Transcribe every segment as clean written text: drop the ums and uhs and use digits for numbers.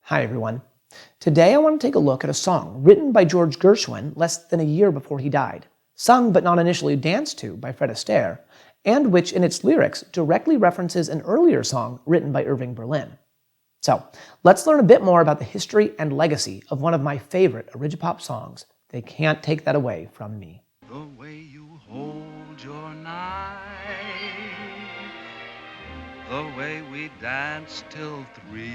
Hi everyone. Today I want to take a look at a song written by George Gershwin less than a year before he died, sung but not initially danced to by Fred Astaire, and which in its lyrics directly references an earlier song written by Irving Berlin. So, let's learn a bit more about the history and legacy of one of my favorite Origipop songs. They can't take that away from me. The way you hold your knife, the way we danced till 3,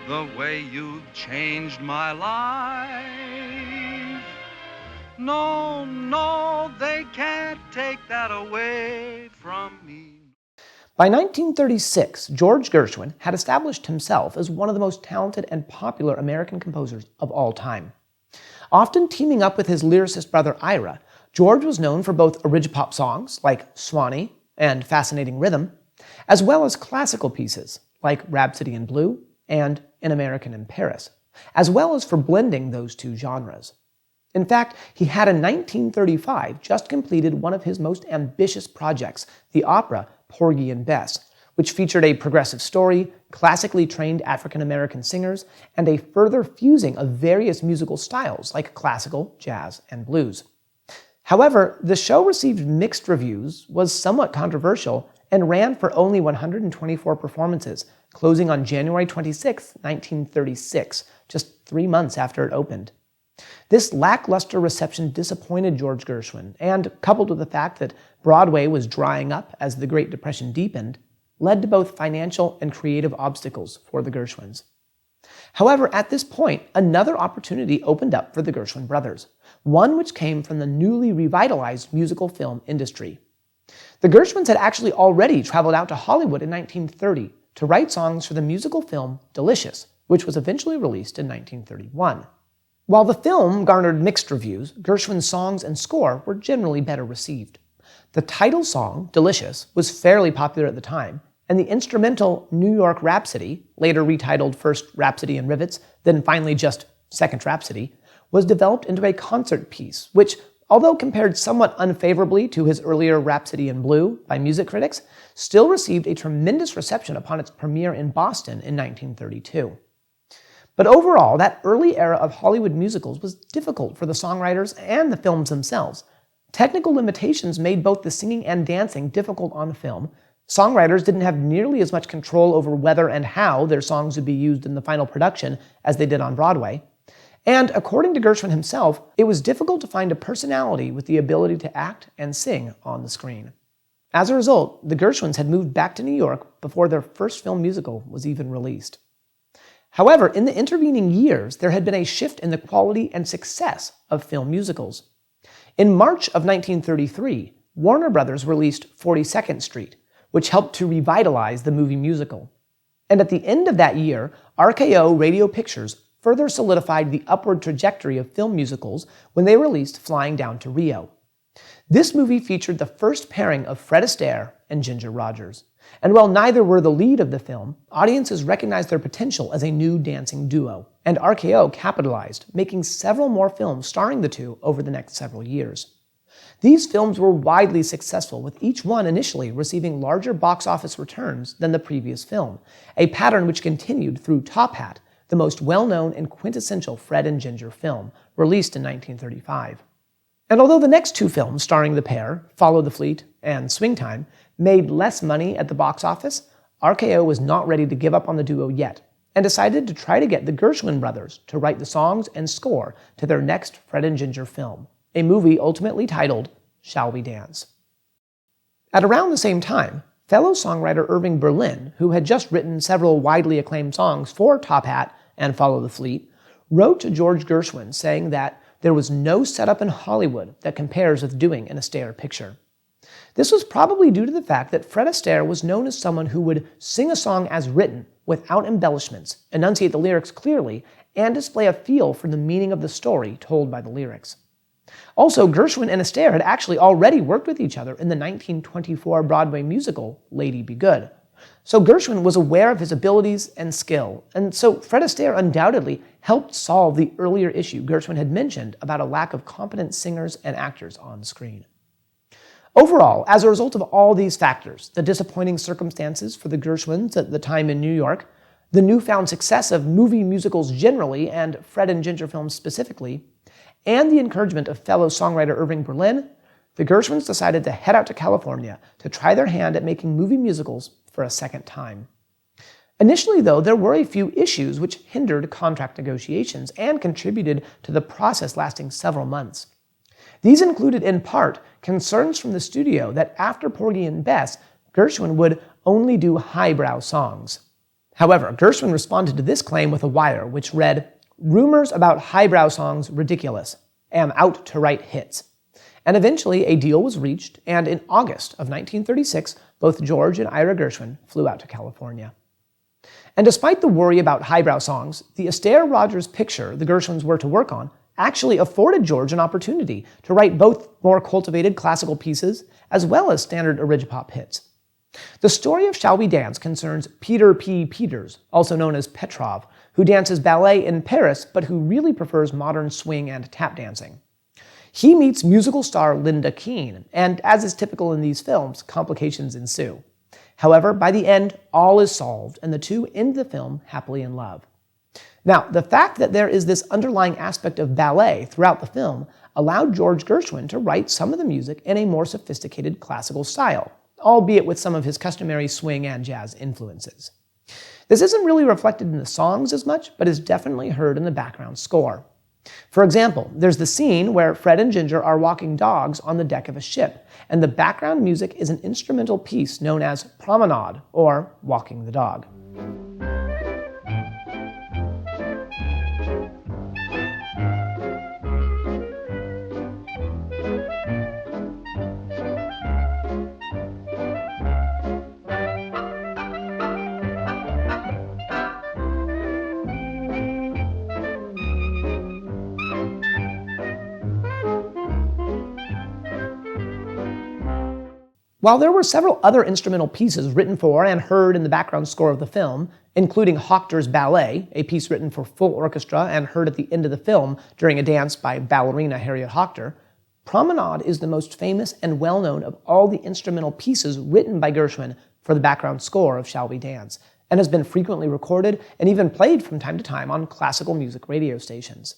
the way you changed my life. No, they can't take that away from me. By 1936, George Gershwin had established himself as one of the most talented and popular American composers of all time. Often teaming up with his lyricist brother Ira, George was known for both Origipop songs like Swanee and Fascinating Rhythm, as well as classical pieces like Rhapsody in Blue and An American in Paris, as well as for blending those two genres. In fact, he had in 1935 just completed one of his most ambitious projects, the opera Porgy and Bess, which featured a progressive story, classically trained African-American singers, and a further fusing of various musical styles like classical, jazz, and blues. However, the show received mixed reviews, was somewhat controversial, and ran for only 124 performances, closing on January 26, 1936, just 3 months after it opened. This lackluster reception disappointed George Gershwin, and, coupled with the fact that Broadway was drying up as the Great Depression deepened, led to both financial and creative obstacles for the Gershwins. However, at this point, another opportunity opened up for the Gershwin brothers, one which came from the newly revitalized musical film industry. The Gershwins had actually already traveled out to Hollywood in 1930 to write songs for the musical film Delicious, which was eventually released in 1931. While the film garnered mixed reviews, Gershwin's songs and score were generally better received. The title song, Delicious, was fairly popular at the time, and the instrumental New York Rhapsody, later retitled first Rhapsody in Rivets, then finally just Second Rhapsody, was developed into a concert piece, which, although compared somewhat unfavorably to his earlier Rhapsody in Blue by music critics, still received a tremendous reception upon its premiere in Boston in 1932. But overall, that early era of Hollywood musicals was difficult for the songwriters and the films themselves. Technical limitations made both the singing and dancing difficult on the film. Songwriters didn't have nearly as much control over whether and how their songs would be used in the final production as they did on Broadway. And according to Gershwin himself, it was difficult to find a personality with the ability to act and sing on the screen. As a result, the Gershwins had moved back to New York before their first film musical was even released. However, in the intervening years, there had been a shift in the quality and success of film musicals. In March of 1933, Warner Brothers released 42nd Street, which helped to revitalize the movie musical. And at the end of that year, RKO Radio Pictures further solidified the upward trajectory of film musicals when they released Flying Down to Rio. This movie featured the first pairing of Fred Astaire and Ginger Rogers. And while neither were the lead of the film, audiences recognized their potential as a new dancing duo, and RKO capitalized, making several more films starring the two over the next several years. These films were widely successful, with each one initially receiving larger box office returns than the previous film, a pattern which continued through Top Hat, the most well-known and quintessential Fred and Ginger film, released in 1935. And although the next two films starring the pair, Follow the Fleet and Swing Time, made less money at the box office, RKO was not ready to give up on the duo yet, and decided to try to get the Gershwin brothers to write the songs and score to their next Fred and Ginger film, a movie ultimately titled Shall We Dance? At around the same time, fellow songwriter Irving Berlin, who had just written several widely acclaimed songs for Top Hat and Follow the Fleet, wrote to George Gershwin saying that there was no setup in Hollywood that compares with doing an Astaire picture. This was probably due to the fact that Fred Astaire was known as someone who would sing a song as written, without embellishments, enunciate the lyrics clearly, and display a feel for the meaning of the story told by the lyrics. Also, Gershwin and Astaire had actually already worked with each other in the 1924 Broadway musical Lady Be Good. So Gershwin was aware of his abilities and skill, and so Fred Astaire undoubtedly helped solve the earlier issue Gershwin had mentioned about a lack of competent singers and actors on screen. Overall, as a result of all these factors, the disappointing circumstances for the Gershwins at the time in New York, the newfound success of movie musicals generally and Fred and Ginger films specifically, and the encouragement of fellow songwriter Irving Berlin, the Gershwins decided to head out to California to try their hand at making movie musicals for a second time. Initially, though, there were a few issues which hindered contract negotiations and contributed to the process lasting several months. These included, in part, concerns from the studio that after Porgy and Bess, Gershwin would only do highbrow songs. However, Gershwin responded to this claim with a wire which read, "Rumors about highbrow songs ridiculous. Am out to write hits." And eventually a deal was reached, and in August of 1936, both George and Ira Gershwin flew out to California. And despite the worry about highbrow songs, the Astaire Rogers picture the Gershwins were to work on actually afforded George an opportunity to write both more cultivated classical pieces as well as standard arigipop hits. The story of Shall We Dance concerns Peter P. Peters, also known as Petrov, who dances ballet in Paris but who really prefers modern swing and tap dancing. He meets musical star Linda Keane, and as is typical in these films, complications ensue. However, by the end, all is solved, and the two end the film happily in love. Now, the fact that there is this underlying aspect of ballet throughout the film allowed George Gershwin to write some of the music in a more sophisticated classical style, albeit with some of his customary swing and jazz influences. This isn't really reflected in the songs as much, but is definitely heard in the background score. For example, there's the scene where Fred and Ginger are walking dogs on the deck of a ship, and the background music is an instrumental piece known as Promenade, or Walking the Dog. While there were several other instrumental pieces written for and heard in the background score of the film, including Hochter's Ballet, a piece written for full orchestra and heard at the end of the film during a dance by ballerina Harriet Hochter, Promenade is the most famous and well-known of all the instrumental pieces written by Gershwin for the background score of Shall We Dance, and has been frequently recorded and even played from time to time on classical music radio stations.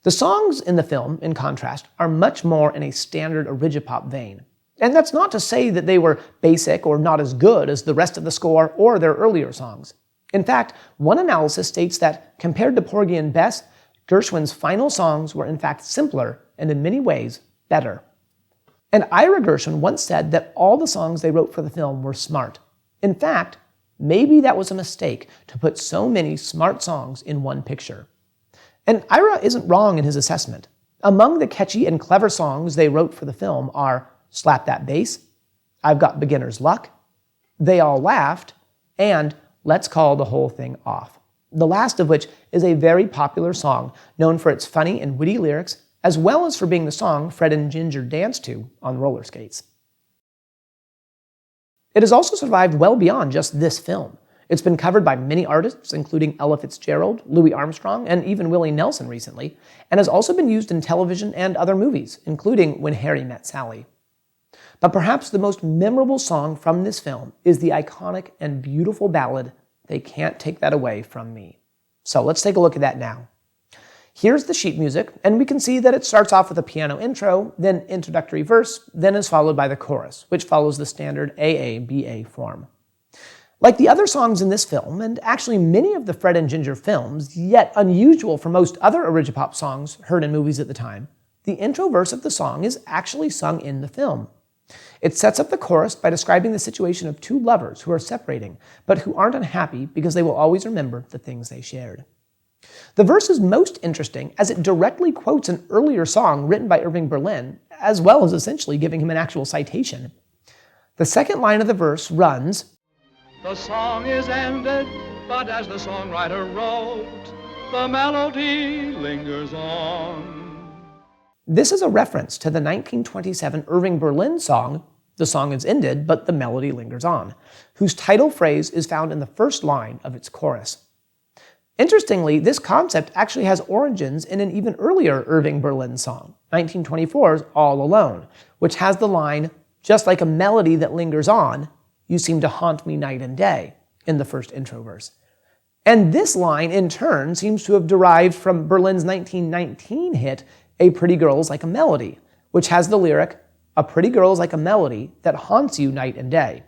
The songs in the film, in contrast, are much more in a standard arigipop vein. And that's not to say that they were basic or not as good as the rest of the score or their earlier songs. In fact, one analysis states that, compared to Porgy and Bess, Gershwin's final songs were in fact simpler and in many ways better. And Ira Gershwin once said that all the songs they wrote for the film were smart. In fact, maybe that was a mistake to put so many smart songs in one picture. And Ira isn't wrong in his assessment. Among the catchy and clever songs they wrote for the film are Slap That Bass, I've Got Beginner's Luck, They All Laughed, and Let's Call the Whole Thing Off, the last of which is a very popular song known for its funny and witty lyrics, as well as for being the song Fred and Ginger danced to on roller skates. It has also survived well beyond just this film. It's been covered by many artists, including Ella Fitzgerald, Louis Armstrong, and even Willie Nelson recently, and has also been used in television and other movies, including When Harry Met Sally. But perhaps the most memorable song from this film is the iconic and beautiful ballad, They Can't Take That Away From Me. So let's take a look at that now. Here's the sheet music, and we can see that it starts off with a piano intro, then introductory verse, then is followed by the chorus, which follows the standard AA-BA form. Like the other songs in this film, and actually many of the Fred and Ginger films, yet unusual for most other arigipop songs heard in movies at the time, the intro verse of the song is actually sung in the film. It sets up the chorus by describing the situation of two lovers who are separating, but who aren't unhappy because they will always remember the things they shared. The verse is most interesting as it directly quotes an earlier song written by Irving Berlin, as well as essentially giving him an actual citation. The second line of the verse runs, The song is ended, but as the songwriter wrote, the melody lingers on. This is a reference to the 1927 Irving Berlin song, The Song Is Ended, but the Melody Lingers On, whose title phrase is found in the first line of its chorus. Interestingly, this concept actually has origins in an even earlier Irving Berlin song, 1924's All Alone, which has the line, just like a melody that lingers on, you seem to haunt me night and day, in the first intro verse. And this line, in turn, seems to have derived from Berlin's 1919 hit, A Pretty Girl's Like a Melody, which has the lyric, "A pretty girl's like a melody that haunts you night and day."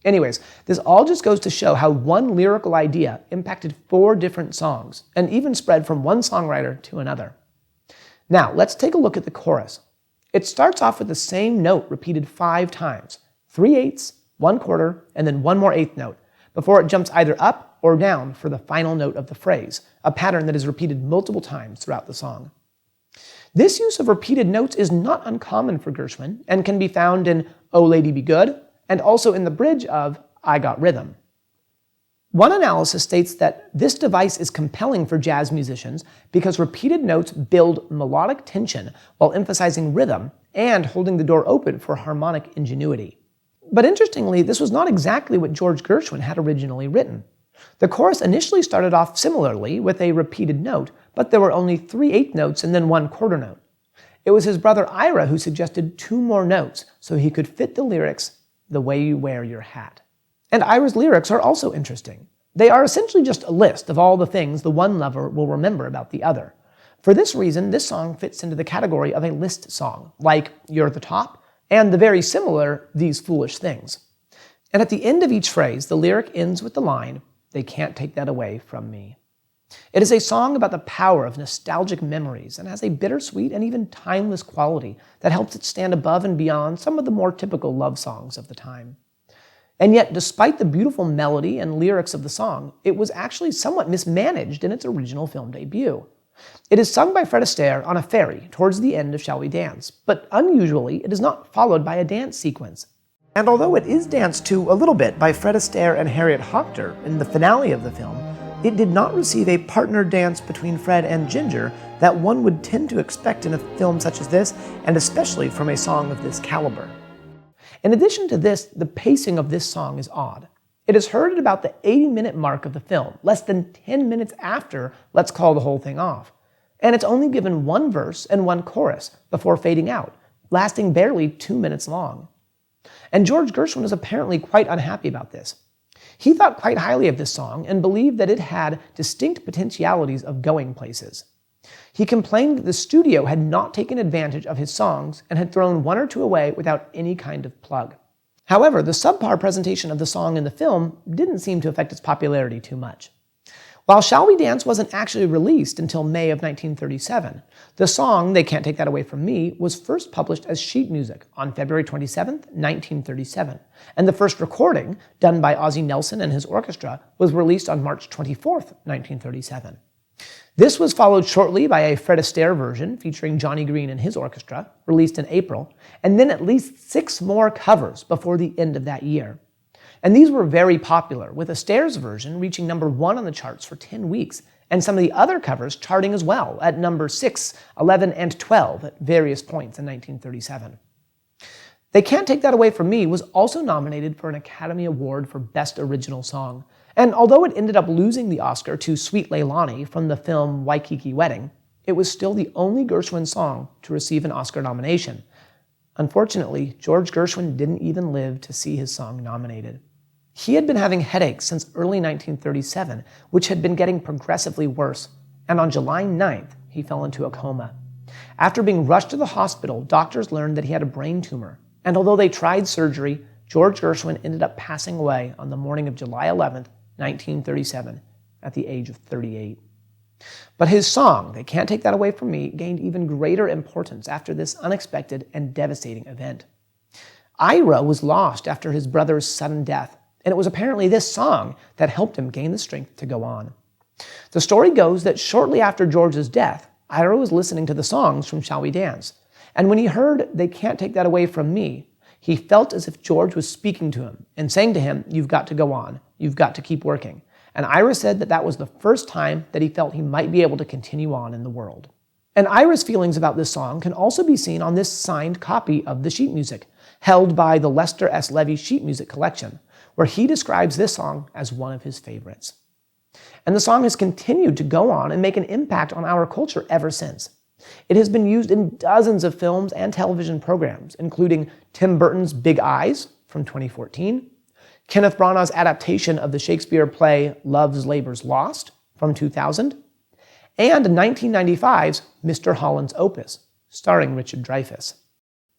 Anyways, this all just goes to show how one lyrical idea impacted 4 different songs, and even spread from one songwriter to another. Now, let's take a look at the chorus. It starts off with the same note repeated 5 times, 3/8, 1/4, and then one more eighth note, before it jumps either up or down for the final note of the phrase, a pattern that is repeated multiple times throughout the song. This use of repeated notes is not uncommon for Gershwin, and can be found in "Oh Lady Be Good," and also in the bridge of "I Got Rhythm." One analysis states that this device is compelling for jazz musicians because repeated notes build melodic tension while emphasizing rhythm and holding the door open for harmonic ingenuity. But interestingly, this was not exactly what George Gershwin had originally written. The chorus initially started off similarly with a repeated note, but there were only 3/8 notes and then 1/4 note. It was his brother Ira who suggested 2 more notes so he could fit the lyrics, "The way you wear your hat." And Ira's lyrics are also interesting. They are essentially just a list of all the things the one lover will remember about the other. For this reason, this song fits into the category of a list song, like "You're the Top," and the very similar "These Foolish Things." And at the end of each phrase, the lyric ends with the line, "They can't take that away from me." It is a song about the power of nostalgic memories and has a bittersweet and even timeless quality that helps it stand above and beyond some of the more typical love songs of the time. And yet, despite the beautiful melody and lyrics of the song, it was actually somewhat mismanaged in its original film debut. It is sung by Fred Astaire on a ferry towards the end of Shall We Dance, but unusually, it is not followed by a dance sequence. And although it is danced to a little bit by Fred Astaire and Harriet Hochter in the finale of the film, it did not receive a partner dance between Fred and Ginger that one would tend to expect in a film such as this, and especially from a song of this caliber. In addition to this, the pacing of this song is odd. It is heard at about the 80-minute mark of the film, less than 10 minutes after Let's Call the Whole Thing Off. And it's only given 1 verse and 1 chorus before fading out, lasting barely 2 minutes long. And George Gershwin is apparently quite unhappy about this. He thought quite highly of this song and believed that it had distinct potentialities of going places. He complained that the studio had not taken advantage of his songs and had thrown 1 or 2 away without any kind of plug. However, the subpar presentation of the song in the film didn't seem to affect its popularity too much. While Shall We Dance wasn't actually released until May of 1937, the song, They Can't Take That Away From Me, was first published as sheet music on February 27, 1937, and the first recording, done by Ozzie Nelson and his orchestra, was released on March 24, 1937. This was followed shortly by a Fred Astaire version featuring Johnny Green and his orchestra, released in April, and then at least 6 more covers before the end of that year. And these were very popular, with Astaire's version reaching number 1 on the charts for 10 weeks, and some of the other covers charting as well at number 6, 11, and 12 at various points in 1937. They Can't Take That Away From Me was also nominated for an Academy Award for Best Original Song, and although it ended up losing the Oscar to Sweet Leilani from the film Waikiki Wedding, it was still the only Gershwin song to receive an Oscar nomination. Unfortunately, George Gershwin didn't even live to see his song nominated. He had been having headaches since early 1937, which had been getting progressively worse, and on July 9th, he fell into a coma. After being rushed to the hospital, doctors learned that he had a brain tumor, and although they tried surgery, George Gershwin ended up passing away on the morning of July 11th, 1937, at the age of 38. But his song, They Can't Take That Away From Me, gained even greater importance after this unexpected and devastating event. Ira was lost after his brother's sudden death, and it was apparently this song that helped him gain the strength to go on. The story goes that shortly after George's death, Ira was listening to the songs from Shall We Dance, and when he heard They Can't Take That Away From Me, he felt as if George was speaking to him and saying to him, "You've got to go on, you've got to keep working." And Ira said that that was the first time that he felt he might be able to continue on in the world. And Ira's feelings about this song can also be seen on this signed copy of the sheet music, held by the Lester S. Levy Sheet Music Collection, where he describes this song as one of his favorites. And the song has continued to go on and make an impact on our culture ever since. It has been used in dozens of films and television programs, including Tim Burton's Big Eyes from 2014, Kenneth Branagh's adaptation of the Shakespeare play Love's Labour's Lost from 2000, and 1995's Mr. Holland's Opus, starring Richard Dreyfuss.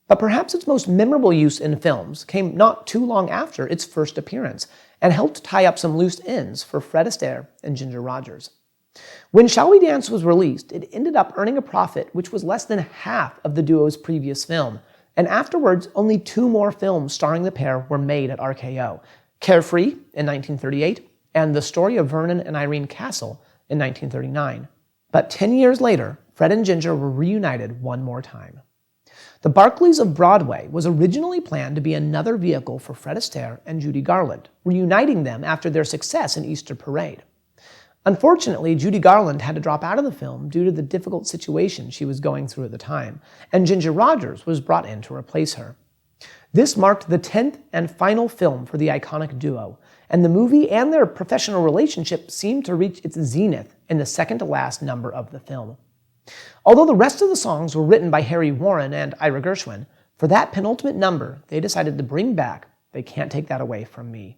But perhaps its most memorable use in films came not too long after its first appearance, and helped tie up some loose ends for Fred Astaire and Ginger Rogers. When Shall We Dance was released, it ended up earning a profit which was less than half of the duo's previous film, and afterwards only 2 more films starring the pair were made at RKO, Carefree in 1938 and The Story of Vernon and Irene Castle in 1939. But 10 years later, Fred and Ginger were reunited one more time. The Barclays of Broadway was originally planned to be another vehicle for Fred Astaire and Judy Garland, reuniting them after their success in Easter Parade. Unfortunately, Judy Garland had to drop out of the film due to the difficult situation she was going through at the time, and Ginger Rogers was brought in to replace her. This marked the 10th and final film for the iconic duo, and the movie and their professional relationship seemed to reach its zenith in the second-to-last number of the film. Although the rest of the songs were written by Harry Warren and Ira Gershwin, for that penultimate number, they decided to bring back They Can't Take That Away From Me.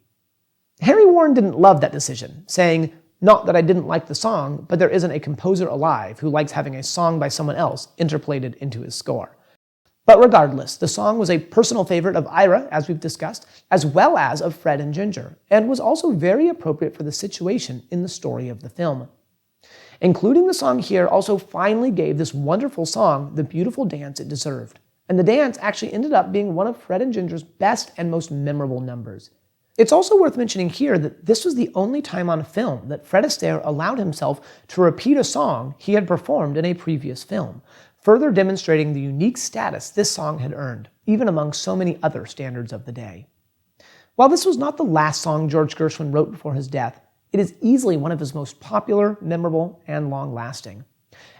Harry Warren didn't love that decision, saying, "Not that I didn't like the song, but there isn't a composer alive who likes having a song by someone else interpolated into his score." But regardless, the song was a personal favorite of Ira, as we've discussed, as well as of Fred and Ginger, and was also very appropriate for the situation in the story of the film. Including the song here also finally gave this wonderful song the beautiful dance it deserved, and the dance actually ended up being one of Fred and Ginger's best and most memorable numbers. It's also worth mentioning here that this was the only time on film that Fred Astaire allowed himself to repeat a song he had performed in a previous film, further demonstrating the unique status this song had earned, even among so many other standards of the day. While this was not the last song George Gershwin wrote before his death, it is easily one of his most popular, memorable, and long-lasting.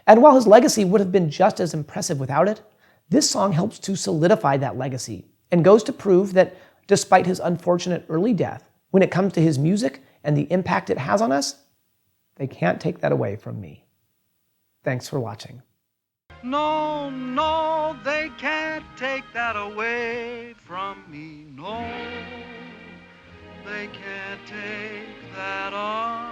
And while his legacy would have been just as impressive without it, this song helps to solidify that legacy, and goes to prove that despite his unfortunate early death, when it comes to his music and the impact it has on us, they can't take that away from me. Thanks for watching. No, no, they can't take that away from me. No, they can't take that away.